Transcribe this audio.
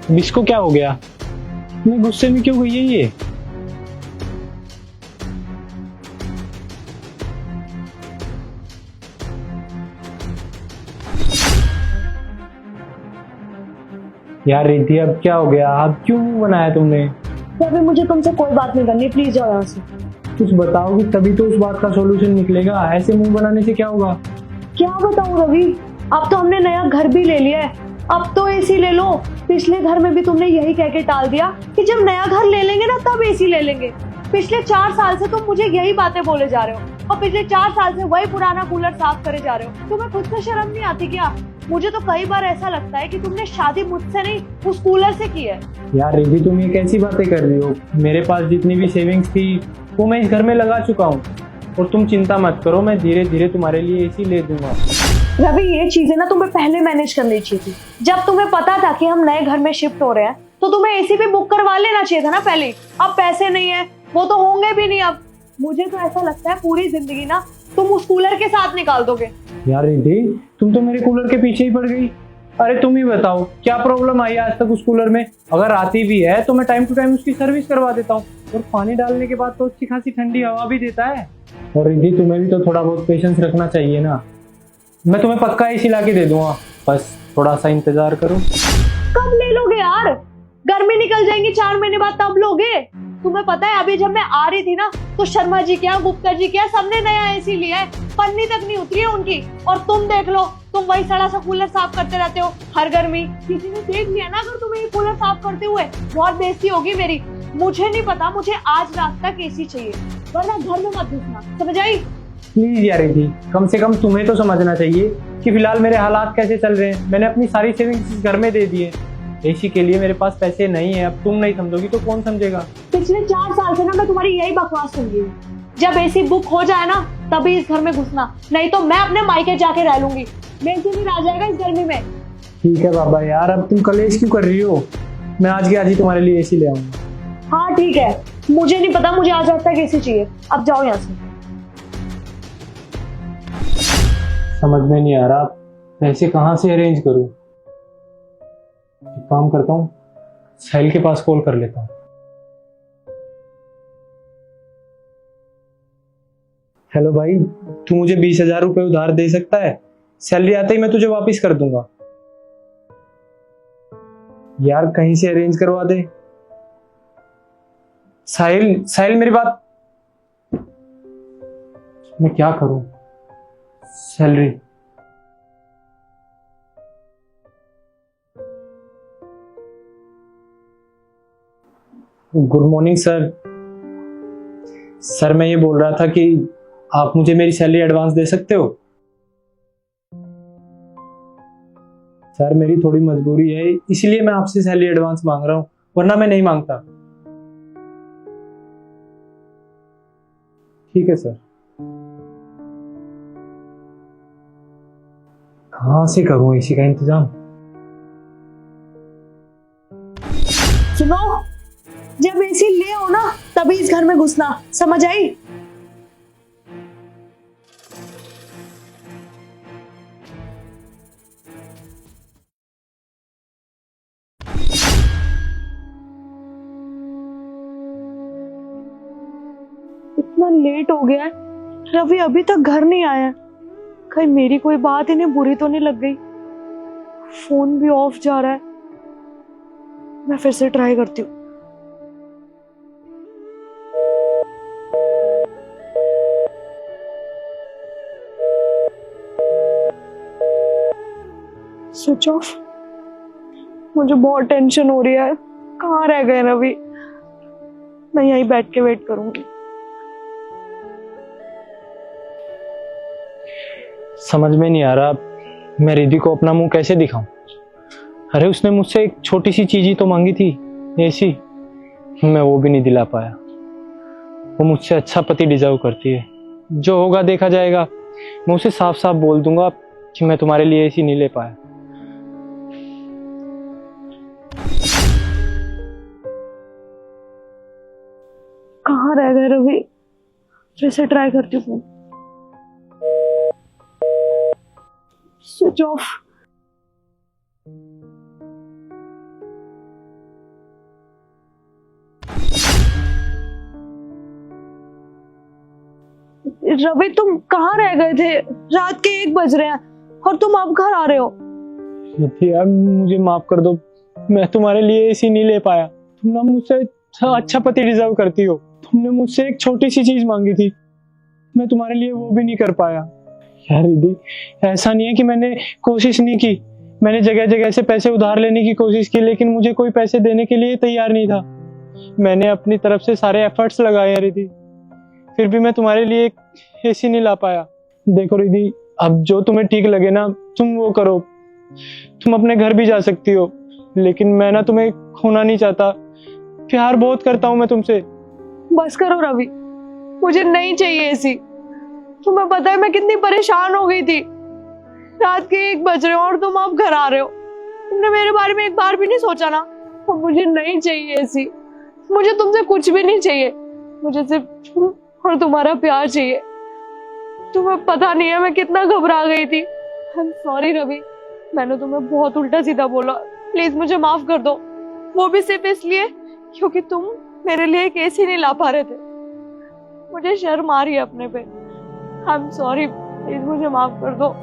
अब इसको क्या हो गया? मैं गुस्से में क्यों गई है ये? यार रिद्धि, अब क्या हो गया? अब क्यों मुंह बनाया तुमने? रवि, मुझे तुमसे कोई बात नहीं करनी, प्लीज जाओ यहाँ से। कुछ बताओगी तभी तो उस बात का सॉल्यूशन निकलेगा। ऐसे मुंह बनाने से क्या होगा? क्या बताऊं रवि, अब तो हमने नया घर भी ले लिया है, अब तो एसी ले लो। पिछले घर में भी तुमने यही कह के टाल दिया कि जब नया घर ले लेंगे ना तब एसी ले लेंगे। पिछले 4 साल से तुम मुझे यही बातें बोले जा रहे हो और पिछले 4 साल से वही पुराना कूलर साफ करे जा रहे हो। तुम्हें खुद से शर्म नहीं आती क्या? मुझे तो कई बार ऐसा लगता है कि तुमने शादी मुझसे नहीं उस कूलर से की है। यार रिद्धि, तुम ये कैसी बातें कर रही हो? मेरे पास जितनी भी सेविंग्स थी वो मैं इस घर में लगा चुका हूँ। और तुम चिंता मत करो, मैं धीरे धीरे तुम्हारे लिए एसी ले दूंगा। रवि, ये चीजें ना तुम्हें पहले मैनेज करनी चाहिए थी। जब तुम्हें पता था कि हम नए घर में शिफ्ट हो रहे हैं तो तुम्हें एसी भी बुक करवा लेना चाहिए था ना पहले। अब पैसे नहीं है, वो तो होंगे भी नहीं। अब मुझे तो ऐसा लगता है पूरी जिंदगी ना तुम उस कूलर के साथ निकाल दोगे। यार रिद्धि, तुम तो मेरे कूलर के पीछे ही पड़ गई। अरे तुम ही बताओ, क्या प्रॉब्लम आई आज तक उस कूलर में? अगर आती भी है तो मैं टाइम टू टाइम उसकी सर्विस करवा देता हूँ, और पानी डालने के बाद तो अच्छी खासी ठंडी हवा भी देता है। और रिद्धि, तुम्हें भी तो थोड़ा बहुत पेशेंस रखना चाहिए ना। मैं तुम्हें पक्का एसी ला के दे दूंगा, बस थोड़ा सा इंतजार करो। कब ले लोगे यार? गर्मी निकल जाएंगी 4 महीने बाद तब लोगे। तुम्हें पता है अभी जब मैं आ रही थी ना तो शर्मा जी क्या, गुप्ता जी क्या, सबने नया एसी लिया है, पन्नी तक नहीं उतरी है उनकी। और तुम देख लो, तुम वही सड़ा सा कूलर साफ करते रहते हो हर गर्मी। किसी ने देख लिया ना अगर तुम्हें ये कूलर साफ करते हुए, बहुत बेइज्जती होगी मेरी। मुझे नहीं पता, मुझे आज रात तक एसी चाहिए, वरना घर में मत घुसना, समझ आई? प्लीज यार रिद्धि, कम से कम तुम्हें तो समझना चाहिए कि फिलहाल मेरे हालात कैसे चल रहे हैं। मैंने अपनी सारी सेविंग्स इस घर में दे दी है। एसी के लिए मेरे पास पैसे नहीं है। अब तुम नहीं समझोगी तो कौन समझेगा? पिछले 4 साल से ना मैं तुम्हारी यही बकवास सुन रही हूँ। जब एसी बुक हो जाए ना तभी इस घर में घुसना, नहीं तो मैं अपने मायके जाके रह लूंगी। मेरे से नहीं रह जाएगा इस गर्मी में। ठीक है बाबा यार, अब तुम कलेश क्यों कर रही हो? मैं आज के आज ही तुम्हारे लिए एसी ले आऊंगा। हाँ ठीक है, मुझे नहीं पता, मुझे आज रात तक एसी चाहिए। अब जाओ यहाँ से। समझ में नहीं आ रहा पैसे कहाँ से अरेंज करूं। एक काम करता हूँ, साहिल के पास कॉल कर लेता हूँ। हेलो भाई, तू मुझे 20,000 रुपए उधार दे सकता है? सैलरी आते ही मैं तुझे वापस कर दूंगा। यार कहीं से अरेंज करवा दे। साहिल, साहिल मेरी बात। मैं क्या करूं? Salary. Good morning sir. Sir मैं ये बोल रहा था कि आप मुझे मेरी सैलरी एडवांस दे सकते हो? सर मेरी थोड़ी मजबूरी है, इसलिए मैं आपसे सैलरी एडवांस मांग रहा हूं, वरना मैं नहीं मांगता। ठीक है सर। कहां से करूं इसी का इंतजाम? सुनो, जब एसी ले आओ ना तभी इस घर में घुसना, समझ आई? इतना लेट हो गया है, रवि अभी तक घर नहीं आया है। कहीं मेरी कोई बात इन्हें बुरी तो नहीं लग गई? फोन भी ऑफ जा रहा है। मैं फिर से ट्राई करती हूँ। Switch off. मुझे बहुत टेंशन हो रही है। कहाँ रह गए रवि? मैं यहीं बैठ के वेट करूंगी। समझ में नहीं आ रहा मैं रिद्धि को अपना मुंह कैसे दिखाऊं। अरे उसने मुझसे एक छोटी सी चीज ही तो मांगी थी, एसी। मैं वो भी नहीं दिला पाया। वो मुझसे अच्छा पति डिजर्व करती है। जो होगा देखा जाएगा। मैं उसे साफ साफ बोल दूंगा कि मैं तुम्हारे लिए एसी नहीं ले पाया। कहाँ रह गए रवि? फिर से ट्राई करती हूँ। Switch off. रवि तुम कहाँ रह गए थे? रात के 1 बज रहे हैं और तुम अब घर आ रहे हो। यार मुझे माफ कर दो, मैं तुम्हारे लिए एसी नहीं ले पाया। तुम ना मुझसे अच्छा पति डिजर्व करती हो। तुमने मुझसे एक छोटी सी चीज मांगी थी, मैं तुम्हारे लिए वो भी नहीं कर पाया। यार रिद्धि, ऐसा नहीं है कि मैंने कोशिश नहीं की। मैंने जगह जगह से पैसे उधार लेने की कोशिश की, लेकिन मुझे कोई पैसे देने के लिए तैयार नहीं था। मैंने अपनी तरफ से सारे एफर्ट्स लगाए रिद्धि, फिर भी मैं तुम्हारे लिए एक एसी नहीं ला पाया। देखो रिद्धि, अब जो तुम्हें ठीक लगे ना तुम वो करो। तुम अपने घर भी जा सकती हो, लेकिन मैं ना तुम्हें खोना नहीं चाहता। प्यार बहुत करता हूँ मैं तुमसे। बस करो रवि, मुझे नहीं चाहिए एसी। तुम्हें पता है मैं कितनी परेशान हो गई थी। रात के 1 बज रहे हो और तुम अब घर आ रहे हो। तुमने मेरे बारे में एक बार भी नहीं सोचा ना। और मुझे नहीं चाहिए ऐसी, मुझे तुमसे कुछ भी नहीं चाहिए। मुझे सिर्फ तुम और तुम्हारा प्यार चाहिए। तुम्हें पता नहीं है मैं कितना घबरा गई थी। आई एम सॉरी रवि, मैंने तुम्हें बहुत उल्टा सीधा बोला। प्लीज मुझे माफ कर दो, वो भी सिर्फ इसलिए क्योंकि तुम मेरे लिए एक एसी नहीं ला पा रहे थे। मुझे शर्म आ रही है अपने पे। आई एम सॉरी, प्लीज मुझे माफ कर दो।